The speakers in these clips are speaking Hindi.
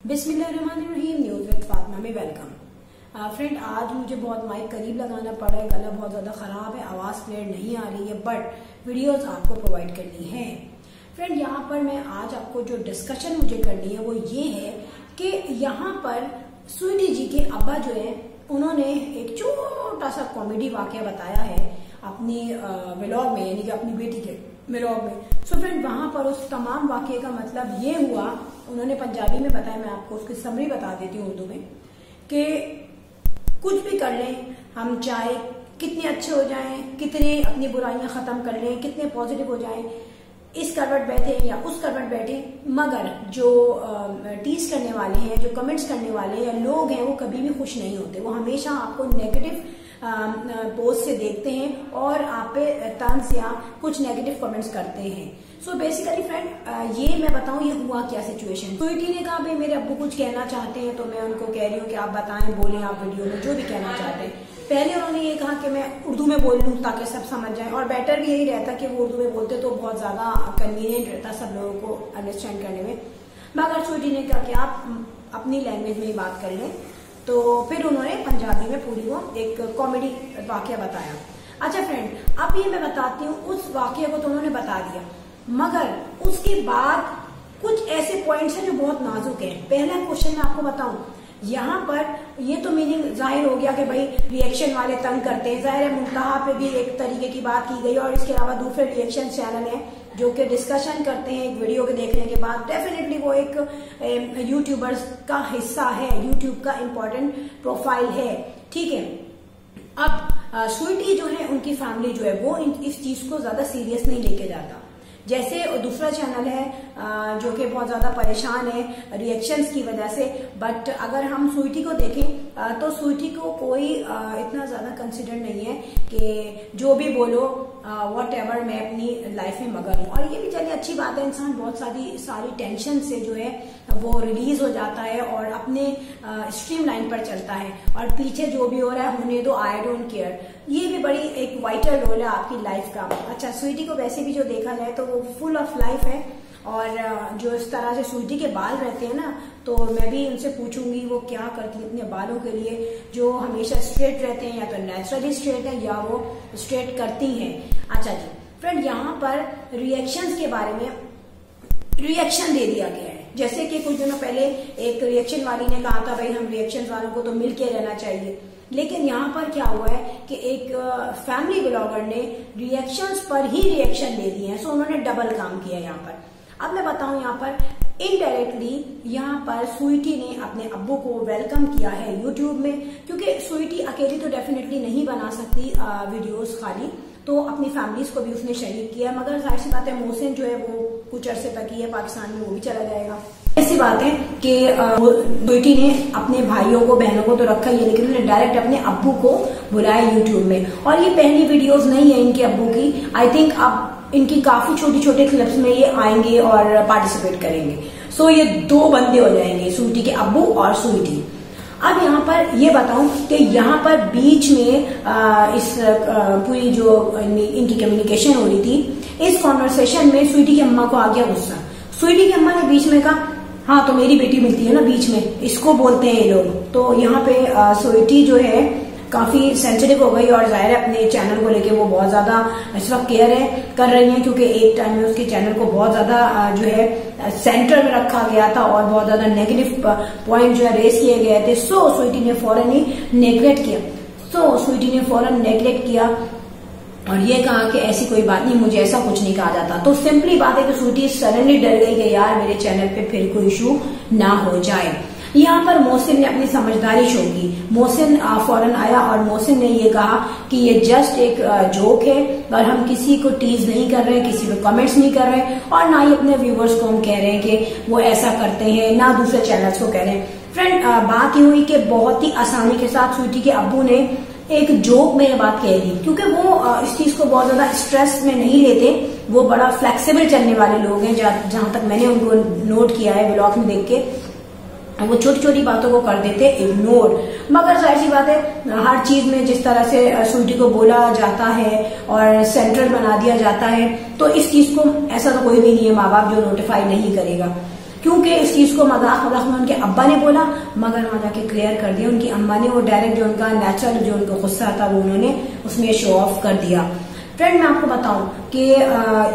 बिस्मिल्लाहिर्रहमानिर्रहीम न्यूज विद फातिमा में वेलकम। फ्रेंड, आज मुझे बहुत माइक करीब लगाना पड़ा है, गला बहुत ज्यादा खराब है, आवाज क्लियर नहीं आ रही है, बट वीडियोस आपको प्रोवाइड करनी है। फ्रेंड, यहाँ पर मैं आज आपको जो डिस्कशन मुझे करनी है वो ये है कि यहाँ पर स्वीटी जी के अब्बा जो है उन्होंने एक छोटा सा कॉमेडी वाकया बताया है अपनी व्लॉग में, यानी कि अपनी बेटी के व्लॉग में। सो फ्रेंड, वहां पर उस तमाम वाकये का मतलब ये हुआ, उन्होंने पंजाबी में बताया, मैं आपको उसकी समरी बता देती हूँ उर्दू में, कि कुछ भी कर लें हम, चाहे कितने अच्छे हो जाएं, कितने अपनी बुराइयां खत्म कर लें, कितने पॉजिटिव हो जाएं, इस करवट बैठे या उस करवट बैठे, मगर जो टीज करने वाले हैं, जो कमेंट्स करने वाले या लोग हैं, वो कभी भी खुश नहीं होते। वो हमेशा आपको नेगेटिव पोस्ट से देखते हैं और आप पे तंज या कुछ नेगेटिव कमेंट्स करते हैं। सो बेसिकली फ्रेंड, ये मैं बताऊं ये हुआ क्या सिचुएशन। स्वीटी ने कहा भाई मेरे अब्बू कुछ कहना चाहते हैं, तो मैं उनको कह रही हूँ कि आप बताएं, बोलें आप वीडियो में जो भी कहना चाहते हैं। पहले उन्होंने ये कहा कि मैं उर्दू में बोल लूं ताकि सब समझ जाए, और बेटर भी यही रहता कि वो उर्दू में बोलते तो बहुत ज्यादा कन्वीनियंट रहता सब लोगों को अंडरस्टैंड करने में। मगर स्वीटी ने कहा कि आप अपनी लैंग्वेज में ही बात कर लें, तो फिर उन्होंने पंजाबी में पूरी वो एक कॉमेडी वाकया बताया। अच्छा फ्रेंड, अब ये मैं बताती हूँ उस वाकये को तो उन्होंने बता दिया, मगर उसके बाद कुछ ऐसे पॉइंट्स हैं जो बहुत नाजुक हैं। पहला क्वेश्चन मैं आपको बताऊं, यहाँ पर ये तो मीनिंग जाहिर हो गया कि भाई रिएक्शन वाले तंग करते हैं, जाहिर है मुंतहा पे भी एक तरीके की बात की गई, और इसके अलावा दूसरे रिएक्शन चैनल हैं जो कि डिस्कशन करते हैं एक वीडियो के देखने के बाद। डेफिनेटली वो एक यूट्यूबर्स का हिस्सा है, यूट्यूब का इम्पोर्टेंट प्रोफाइल है, ठीक है। अब स्वीटी जो है, उनकी फैमिली जो है वो इस चीज को ज्यादा सीरियस नहीं लेके जाता। जैसे दूसरा चैनल है जो कि बहुत ज्यादा परेशान है रिएक्शंस की वजह से, बट अगर हम स्वीटी को देखें तो स्वीटी को कोई इतना ज्यादा कंसिडर नहीं है कि जो भी बोलो वॉट एवर, मैं अपनी लाइफ में मगन हूँ। और ये भी चलिए अच्छी बात है, इंसान बहुत सारी टेंशन से जो है वो रिलीज हो जाता है और अपने स्ट्रीम लाइन पर चलता है, और पीछे जो भी हो रहा है होने दो, आई डोंट केयर। ये भी बड़ी एक वाइटल रोल है आपकी लाइफ का। अच्छा, स्वीटी को वैसे भी जो देखा जाए तो वो फुल ऑफ लाइफ है, और जो इस तरह से स्वीटी के बाल रहते हैं ना, तो मैं भी उनसे पूछूंगी वो क्या करती है अपने बालों के लिए, जो हमेशा स्ट्रेट रहते हैं, या तो नेचुरली स्ट्रेट है या वो स्ट्रेट करती हैं। अच्छा जी फ्रेंड, यहाँ पर रिएक्शंस के बारे में रिएक्शन दे दिया गया है। जैसे कि कुछ दिनों पहले एक रिएक्शन वाली ने कहा था भाई हम रिएक्शन वालों को तो मिलके रहना चाहिए, लेकिन यहाँ पर क्या हुआ है कि एक फैमिली ब्लॉगर ने रिएक्शंस पर ही रिएक्शन दे दिए हैं। सो उन्होंने डबल काम किया यहाँ पर। अब मैं बताऊं, यहाँ पर इनडायरेक्टली यहाँ पर स्वीटी ने अपने अब्बू को वेलकम किया है यूट्यूब में, क्योंकि स्वीटी अकेली तो डेफिनेटली नहीं बना सकती वीडियोस खाली, तो अपनी फैमिलीज को भी उसने शरीक किया। मगर जाहिर सी बात है मोहसिन जो है वो कुछ अरसे तक ही है पाकिस्तान में, वो भी चला जाएगा। ऐसी बात है कि स्वीटी ने अपने भाइयों को बहनों को तो रखा ही है, लेकिन उन्होंने डायरेक्ट अपने अब्बू को बुलाया यूट्यूब में। और ये पहली वीडियोस नहीं है इनके अब्बू की, आई थिंक अब इनकी काफी छोटे छोटे क्लिप्स में ये आएंगे और पार्टिसिपेट करेंगे। सो ये दो बंदे हो जाएंगे, स्वीटी के अब्बू और स्वीटी। अब यहाँ पर ये बताऊं कि यहाँ पर बीच में इस पूरी जो इनकी कम्युनिकेशन हो रही थी, इस कॉन्वर्सेशन में स्वीटी की अम्मा को आ गया गुस्सा। स्वीटी की अम्मा ने बीच में कहा हाँ तो मेरी बेटी मिलती है ना बीच में, इसको बोलते हैं ये लोग। तो यहाँ पे स्वीटी जो है काफी सेंसिटिव हो गई, और जाहिर है अपने चैनल को लेके वो बहुत ज्यादा इस वक्त केयर कर रही है, क्योंकि एक टाइम में उसके चैनल को बहुत ज्यादा जो है सेंटर में रखा गया था और बहुत ज्यादा नेगेटिव पॉइंट जो है रेस किए गए थे। सो स्वीटी ने फौरन ही नेग्लेक्ट किया और ये कहा कि ऐसी कोई बात नहीं, मुझे ऐसा कुछ नहीं कहा जाता। तो सिंपली बात है कि स्वीटी सडनली डर गई कि यार मेरे चैनल पे फिर कोई इशू ना हो जाए। यहाँ पर मोहसिन ने अपनी समझदारी शो की। मोहसिन फौरन आया और मोहसिन ने ये कहा कि ये जस्ट एक जोक है, और हम किसी को टीज नहीं कर रहे, किसी पे कमेंट्स नहीं कर रहे, और ना ही अपने व्यूवर्स को हम कह रहे हैं कि वो ऐसा करते हैं, ना दूसरे चैनल्स को कह रहे हैं। फ्रेंड, बात ये हुई कि बहुत ही आसानी के साथ स्वीटी के अब्बू ने एक जोक में बात कह दी, क्योंकि वो इस चीज को बहुत ज्यादा स्ट्रेस में नहीं लेते, वो बड़ा फ्लेक्सिबल चलने वाले लोग हैं। जहां तक मैंने उनको नोट किया है ब्लॉग में देख के, वो छोटी छोटी बातों को कर देते इग्नोर। मगर जाहिर सी बात है हर चीज में जिस तरह से स्वीटी को बोला जाता है और सेंट्रल बना दिया जाता है, तो इस चीज को ऐसा तो कोई भी नहीं है माँ बाप जो नोटिफाई नहीं करेगा। क्योंकि इस चीज को मजाक में उनके अब्बा ने बोला, मगर वहां जाके क्लियर कर दिया उनकी अम्मा ने। वो डायरेक्ट जो उनका नेचुरल जो उनका गुस्सा था वो उन्होंने उसमें शो ऑफ कर दिया। फ्रेंड मैं आपको बताऊं कि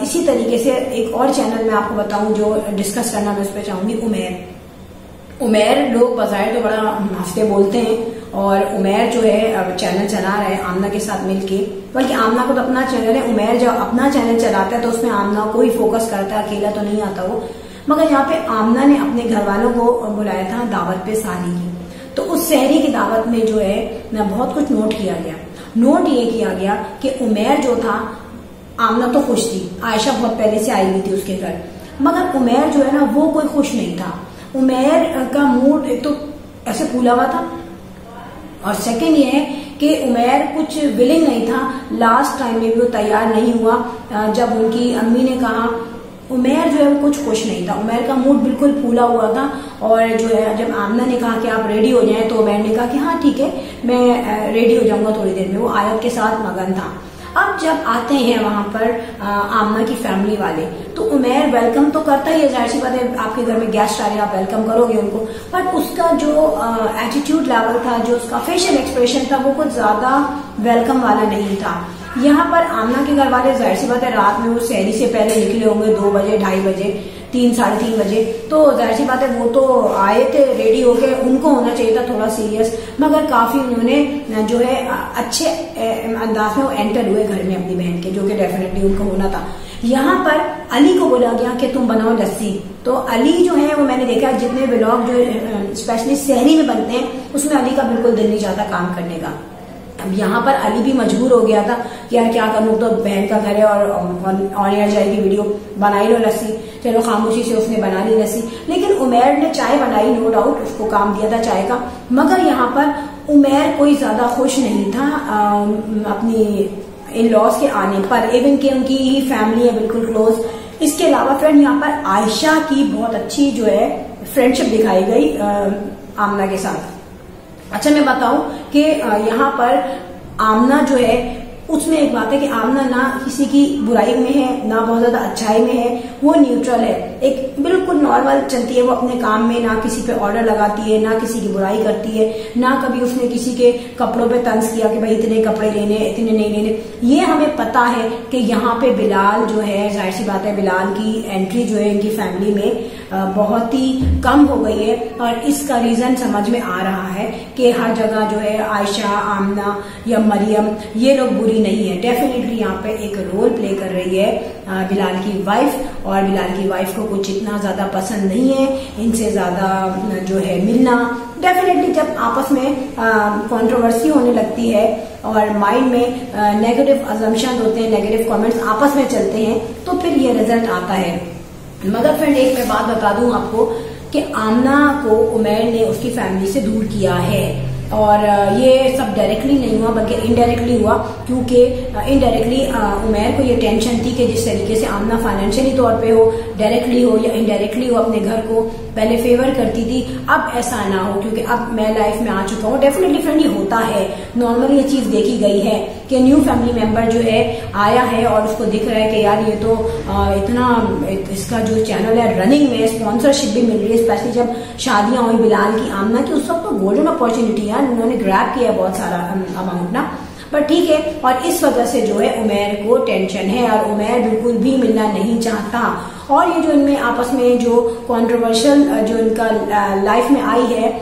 इसी तरीके से एक और चैनल में आपको बताऊं जो डिस्कस करना मैं उस पर चाहूंगी, उमेर लोग बजाय तो बड़ा हंसते बोलते हैं, और उमेर जो है चैनल चला रहा है आमना के साथ मिलके, बल्कि आमना को तो अपना चैनल है, उमेर जब अपना चैनल चलाता है तो उसमें आमना को ही फोकस करता है, अकेला तो नहीं आता वो। मगर यहाँ पे आमना ने अपने घर वालों को बुलाया था दावत पे सहरी की, तो उस सहरी की दावत में जो है ना बहुत कुछ नोट किया गया। नोट ये किया गया कि उमेर जो था, आमना तो खुश थी, आयशा बहुत पहले से आई हुई थी उसके घर, मगर उमेर जो है ना वो कोई खुश नहीं था। उमेर का मूड एक तो ऐसे फूला हुआ था, और सेकंड ये है कि उमेर कुछ विलिंग नहीं था। लास्ट टाइम में भी वो तैयार नहीं हुआ जब उनकी अम्मी ने कहा, उमेर जो है वो कुछ खुश नहीं था, उमेर का मूड बिल्कुल फूला हुआ था। और जो है जब आमना ने कहा कि आप रेडी हो जाएं, तो उमेर ने कहा कि हाँ ठीक है मैं रेडी हो जाऊंगा थोड़ी देर में, वो आयत के साथ मगन था। अब जब आते हैं वहां पर आमना की फैमिली वाले, तो उमेर वेलकम तो करता ही है, जाहिर सी बात है आपके घर में गेस्ट आ रहे हैं आप वेलकम करोगे उनको, बट उसका जो एटीट्यूड लेवल था, जो उसका फेशियल एक्सप्रेशन था, वो कुछ ज्यादा वेलकम वाला नहीं था। यहाँ पर आमना के घर वाले जाहिर सी बात है रात में वो सहरी से पहले निकले होंगे 2 बजे, 2:30 बजे, 3, 3:30 बजे, तो जाहिर सी बात है वो तो आए थे रेडी होके, उनको होना चाहिए था थोड़ा सीरियस, मगर काफी उन्होंने जो है अच्छे अंदाज में वो एंटर हुए घर में अपनी बहन के, जो कि डेफिनेटली उनको होना था। यहाँ पर अली को बोला गया कि तुम बनाओ लस्सी, तो अली जो है वो मैंने देखा जितने व्लॉग जो स्पेशली सहरी में बनते हैं उसमें अली का बिल्कुल दिल नहीं चाहता काम करने का। अब यहाँ पर अली भी मजबूर हो गया था कि यार क्या करूं, तो बहन का घर है और ऑन एयर जाएगी वीडियो, बना ही लो लस्सी। चलो खामोशी से उसने बना ली लस्सी, लेकिन उमेर ने चाय बनाई, नो डाउट उसको काम दिया था चाय का, मगर यहाँ पर उमेर कोई ज्यादा खुश नहीं था अपनी इन लॉज के आने पर, इवन के उनकी ही फैमिली है बिल्कुल क्लोज। इसके अलावा फ्रेंड यहाँ पर आयशा की बहुत अच्छी जो है फ्रेंडशिप दिखाई गई आमना के साथ। अच्छा मैं बताऊं कि यहाँ पर आमना जो है उसमें एक बात है कि आमना ना किसी की बुराई में है ना बहुत ज्यादा अच्छाई में है, वो न्यूट्रल है, एक बिल्कुल नॉर्मल चलती है वो अपने काम में, ना किसी पे ऑर्डर लगाती है, ना किसी की बुराई करती है, ना कभी उसने किसी के कपड़ों पे तंज किया कि भाई इतने कपड़े लेने इतने नहीं लेने। ये हमें पता है कि यहाँ पे बिलाल जो है, जाहिर सी बात है बिलाल की एंट्री जो है इनकी फैमिली में बहुत ही कम हो गई है, और इसका रीजन समझ में आ रहा है कि हर जगह जो है आयशा, आमना या मरियम ये लोग बुरी नहीं है। डेफिनेटली यहाँ पे एक रोल प्ले कर रही है बिलाल की वाइफ, और बिलाल की वाइफ को कुछ इतना ज्यादा पसंद नहीं है इनसे ज्यादा जो है मिलना। डेफिनेटली जब आपस में कंट्रोवर्सी होने लगती है और माइंड में नेगेटिव अजम्पशन होते हैं, नेगेटिव कमेंट्स आपस में चलते हैं, तो फिर ये रिजल्ट आता है। मगर फ्रेंड एक मैं बात बता दूं आपको कि आमना को उमेर ने उसकी फैमिली से दूर किया है, और ये सब डायरेक्टली नहीं हुआ बल्कि इनडायरेक्टली हुआ, क्योंकि इनडायरेक्टली उमेर को ये टेंशन थी कि जिस तरीके से आमना फाइनेंशियली तौर पे हो, डायरेक्टली हो या इनडायरेक्टली हो, अपने घर को पहले फेवर करती थी, अब ऐसा ना हो, क्योंकि अब मैं लाइफ में आ चुका हूँ। डेफिनेटली फ्रेंड ये होता है, नॉर्मली ये चीज देखी गई है कि न्यू फैमिली मेंबर जो है आया है और उसको दिख रहा है कि यार ये तो इतना इसका जो चैनल है रनिंग में, स्पॉन्सरशिप भी मिल रही है, स्पेशली जब शादियां हुई बिलाल की, आमना की, उस वक्त तो गोल्डन अपॉर्चुनिटी है, उन्होंने ग्रैब किया बहुत सारा अमाउंट ना, पर ठीक है। और इस वजह से जो है उमेर को टेंशन है और उमेर बिल्कुल भी मिलना नहीं चाहता, और ये जो इनमें आपस में जो कंट्रोवर्शियल जो इनका लाइफ में आई है,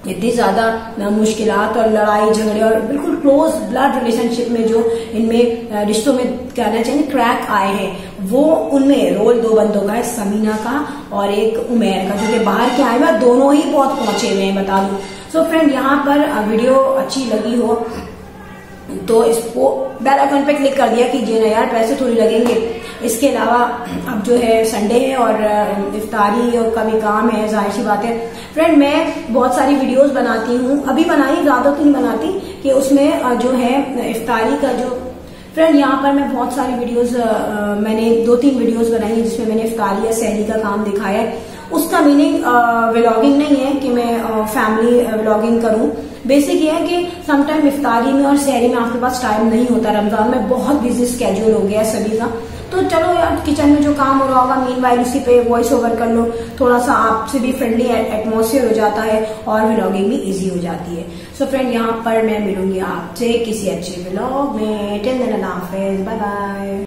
इतनी ज्यादा मुश्किलात और लड़ाई झगड़े और बिल्कुल क्लोज ब्लड रिलेशनशिप में जो इनमें रिश्तों में कहना चाहिए क्रैक आए हैं, वो उनमें रोल 2 बंदों का है, समीना का और एक उमेर का, जो कि बाहर के आए हुए, दोनों ही बहुत पहुंचे हुए हैं बता दूं। सो फ्रेंड यहाँ पर वीडियो अच्छी लगी हो तो इसको बेल आइकन पे क्लिक कर दिया कीजिए ना यार, पैसे थोड़ी लगेंगे। इसके अलावा अब जो है संडे है और इफ्तारी और का भी काम है, जाहिर सी बात है फ्रेंड मैं बहुत सारी वीडियोस बनाती हूँ, अभी बनाई ज्यादा तो नहीं बनाती, कि उसमें जो है इफ्तारी का जो फ्रेंड यहाँ पर मैं बहुत सारी वीडियोस मैंने 2-3 वीडियोस बनाई है जिसमें मैंने इफ्तारी या सहरी का काम दिखाया है। उसका मीनिंग व्लॉगिंग नहीं है कि मैं फैमिली व्लॉगिंग करूं, बेसिक ये है कि समटाइम इफ्तारी में और सहरी में आपके पास टाइम नहीं होता, रमजान में बहुत बिजी स्केड्यूल हो गया है सभी का, तो चलो यार किचन में जो काम हो रहा होगा मीनवाइल उसी पे वॉइस ओवर कर लो, थोड़ा सा आपसे भी फ्रेंडली एटमॉस्फेयर हो जाता है और व्लॉगिंग भी इजी हो जाती है। सो फ्रेंड यहाँ पर मैं मिलूंगी आपसे किसी अच्छे व्लॉग में। टिल देन अल्लाह हाफिज़, बाय बाय।